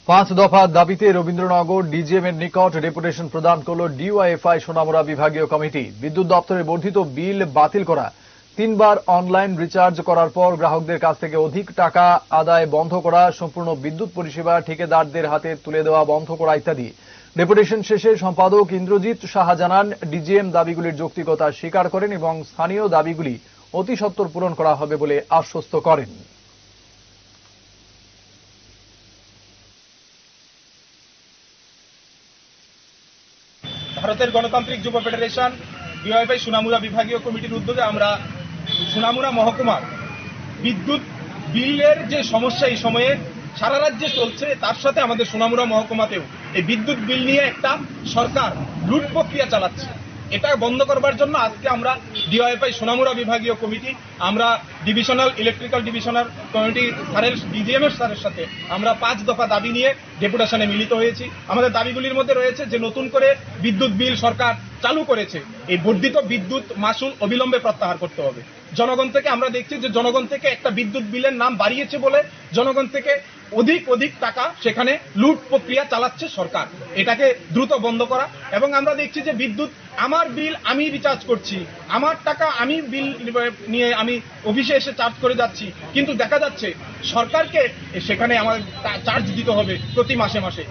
পাঁচ দফা দাবিতে রবীন্দ্রনগর ডিজিএম এর নিকট ডেপুটেশন প্রদান করল ডিওয়াইএফআই সোনামুড়া বিভাগীয় কমিটি। বিদ্যুৎ দপ্তরের বর্ধিত বিল বাতিল করা, 3 বার অনলাইন রিচার্জ করার পর গ্রাহকদের কাছ থেকে অধিক টাকা আদায় বন্ধ করা, সম্পূর্ণ বিদ্যুৎ পরিষেবা ঠিকাদারদের হাতে তুলে দেওয়া বন্ধ করা ইত্যাদি। ডেপুটেশন শেষে সম্পাদক ইন্দ্রজিৎ সাহা জানান, ডিজিএম দাবিগুলির যৌক্তিকতা স্বীকার করেন এবং স্থানীয় দাবিগুলি অতি সত্বর পূরণ করা হবে বলে আশ্বস্ত করেন। ভারতের গণতান্ত্রিক যুব ফেডারেশন ডিওয়াইএফআই সোনামুড়া বিভাগীয় কমিটির উদ্যোগে আমরা সোনামুড়া মহকুমার বিদ্যুৎ বিলের যে সমস্যা এই সময়ে সারা রাজ্যে চলছে, তার সাথে আমাদের সোনামুড়া মহকুমাতেও এই বিদ্যুৎ বিল নিয়ে একটা সরকার লুট প্রক্রিয়া চালাচ্ছে। এটা বন্ধ করবার জন্য আজকে আমরা ডিওয়াইএফআই সোনামুড়া বিভাগীয় কমিটি আমরা ডিভিশনাল ইলেকট্রিক্যাল ডিভিশনাল কমিটি স্যারের ডিজিএম এর স্যারের সাথে আমরা 5 দফা দাবি নিয়ে ডেপুটেশনে মিলিত হয়েছি। আমাদের দাবিগুলির মধ্যে রয়েছে যে নতুন করে বিদ্যুৎ বিল সরকার চালু করেছে, এই বর্ধিত বিদ্যুৎ মাশুল অবিলম্বে প্রত্যাহার করতে হবে। জনগণ থেকে আমরা দেখছি যে জনগণ থেকে একটা বিদ্যুৎ বিলের নাম বাড়িয়েছে বলে জনগণ থেকে অধিক টাকা সেখানে লুট প্রক্রিয়া চালাচ্ছে সরকার। এটাকে দ্রুত বন্ধ করা। এবং আমরা দেখছি যে বিদ্যুৎ আমার বিল আমি রিচার্জ করছি, আমার টাকা আমি বিল নিয়ে আমি অফিসে এসে চার্জ করে যাচ্ছি, কিন্তু দেখা যাচ্ছে সরকারকে সেখানে আমার চার্জ দিতে হবে প্রতি মাসে মাসে।